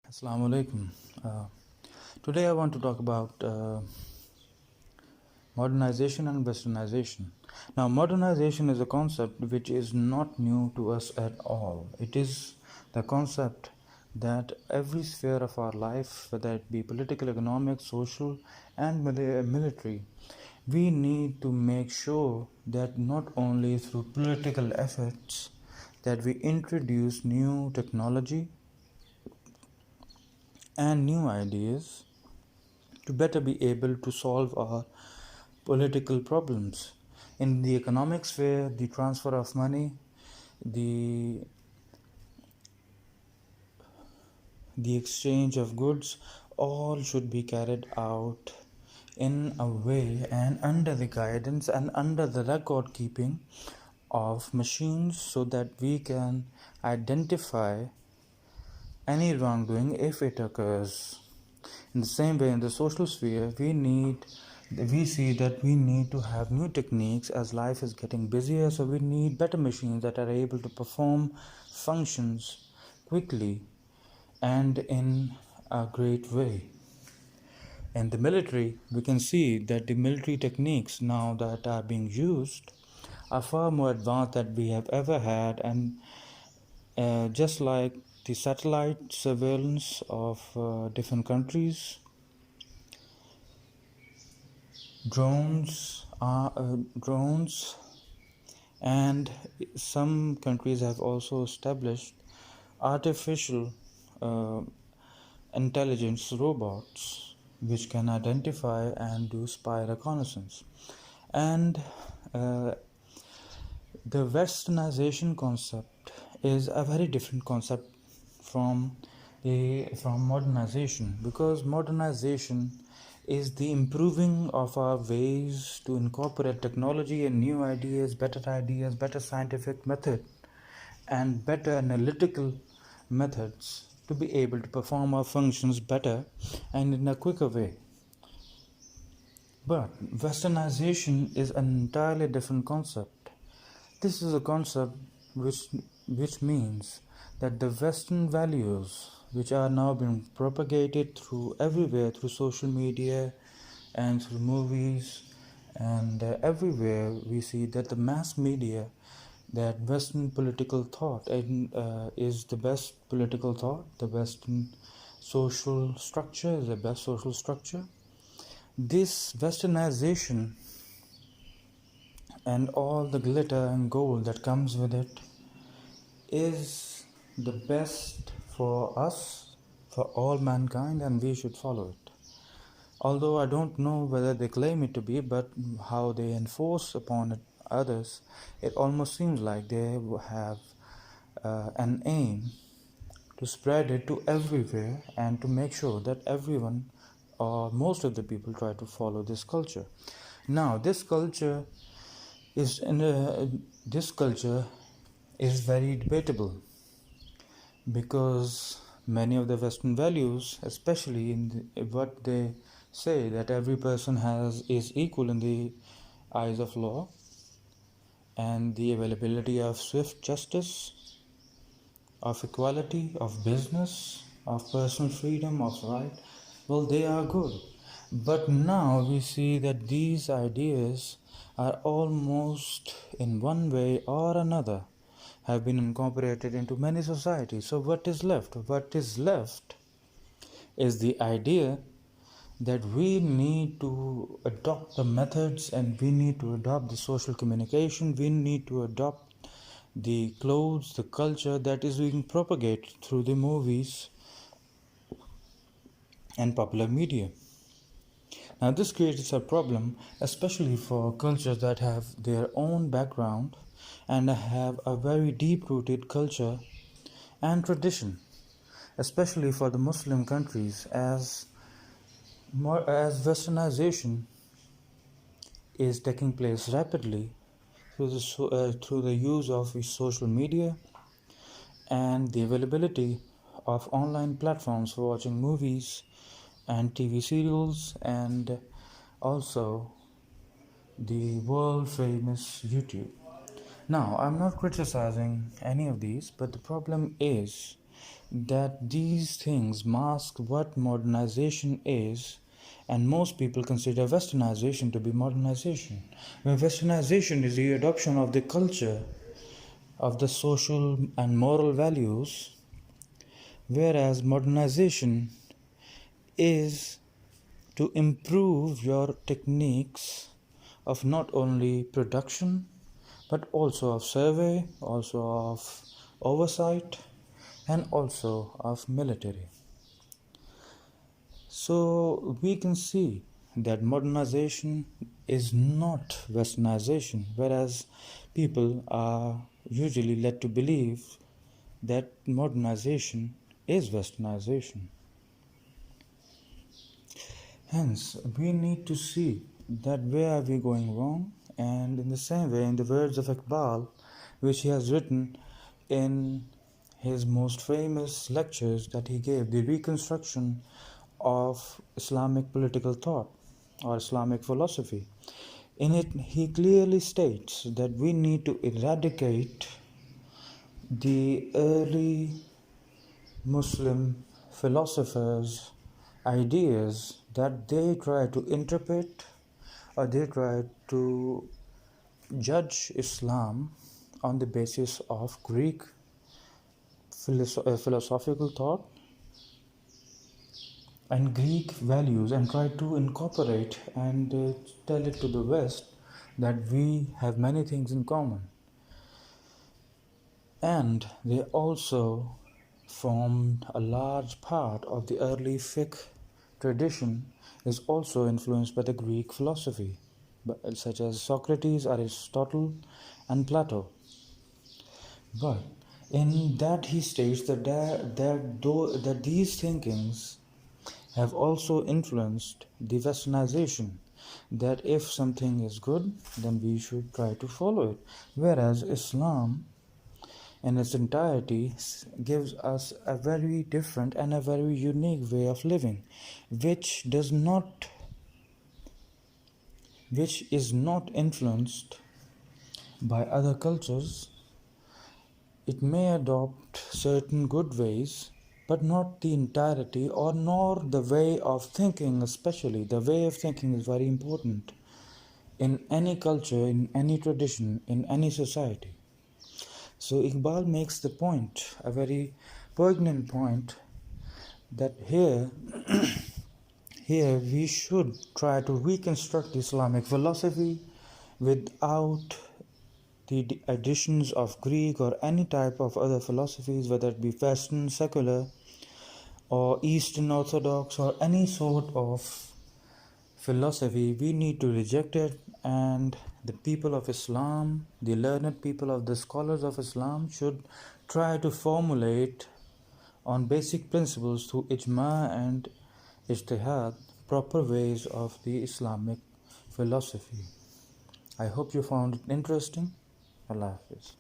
Assalamu alaikum. Today I want to talk about modernization and westernization. Now, modernization is a concept which is not new to us at all. It is the concept that every sphere of our life, whether it be political, economic, social, and military, we need to make sure that not only through political efforts that we introduce new technology and new ideas to better be able to solve our political problems. In the economic sphere, the transfer of money, the the exchange of goods, all should be carried out in a way and under the guidance and under the record keeping of machines so that we can identify any wrongdoing if it occurs. In the same way, in the social sphere, we see that we need to have new techniques as life is getting busier, so we need better machines that are able to perform functions quickly and in a great way. In the military, we can see that the military techniques now that are being used are far more advanced than we have ever had, and just like the satellite surveillance of different countries, drones, and some countries have also established artificial uh, intelligence robots which can identify and do spy reconnaissance. And the westernization concept is a very different concept from modernization, because modernization is the improving of our ways to incorporate technology and new ideas, better scientific method, and better analytical methods to be able to perform our functions better and in a quicker way. But westernization is an entirely different concept. This is a concept which means that the Western values, which are now being propagated through everywhere, through social media and through movies, and everywhere we see that the mass media, that Western political thought is the best political thought, the Western social structure is the best social structure. This Westernization and all the glitter and gold that comes with it is the best for us, for all mankind, and we should follow it. Although I don't know whether they claim it to be, but how they enforce upon it others, it almost seems like they have an aim to spread it to everywhere and to make sure that everyone or most of the people try to follow this culture. Now, this culture is very debatable, because many of the Western values, especially in what they say that every person is equal in the eyes of law, and the availability of swift justice, of equality, of business, of personal freedom, of right, well, they are good. But now we see that these ideas are almost in one way or another have been incorporated into many societies. So what is left? What is left is the idea that we need to adopt the methods, and we need to adopt the social communication, we need to adopt the clothes, the culture that is being propagated through the movies and popular media. Now, this creates a problem, especially for cultures that have their own background and have a very deep-rooted culture and tradition, especially for the Muslim countries, as Westernization is taking place rapidly through the use of social media and the availability of online platforms for watching movies and TV serials, and also the world famous YouTube. Now, I'm not criticizing any of these, but the problem is that these things mask what modernization is, and most people consider Westernization to be modernization. When Westernization is the adoption of the culture, of the social and moral values, whereas modernization is to improve your techniques of not only production but also of survey, also of oversight, and also of military. So we can see that modernization is not Westernization, whereas people are usually led to believe that modernization is Westernization. Hence, we need to see that where are we going wrong, and in the same way, in the words of Iqbal, which he has written in his most famous lectures that he gave, the reconstruction of Islamic political thought or Islamic philosophy. In it, he clearly states that we need to eradicate the early Muslim philosophers' ideas that they try to interpret or they try to judge Islam on the basis of Greek philosophical thought and Greek values, and try to incorporate and tell it to the West that we have many things in common. And they also formed a large part of the early fiqh tradition is also influenced by the Greek philosophy, such as Socrates, Aristotle, and Plato. But in that he states that these thinkings have also influenced the Westernization, that if something is good, then we should try to follow it. Whereas Islam in its entirety gives us a very different and a very unique way of living, which is not influenced by other cultures. It may adopt certain good ways, but not the entirety, or nor the way of thinking. Especially the way of thinking is very important in any culture, in any tradition, in any society. So Iqbal makes the point, a very poignant point, that here we should try to reconstruct Islamic philosophy without the additions of Greek or any type of other philosophies, whether it be Western, secular, or Eastern Orthodox, or any sort of philosophy. We need to reject it, and the people of Islam, the learned people of the scholars of Islam, should try to formulate on basic principles through ijma and ijtihad proper ways of the Islamic philosophy. I hope you found it interesting. Allah Hafiz.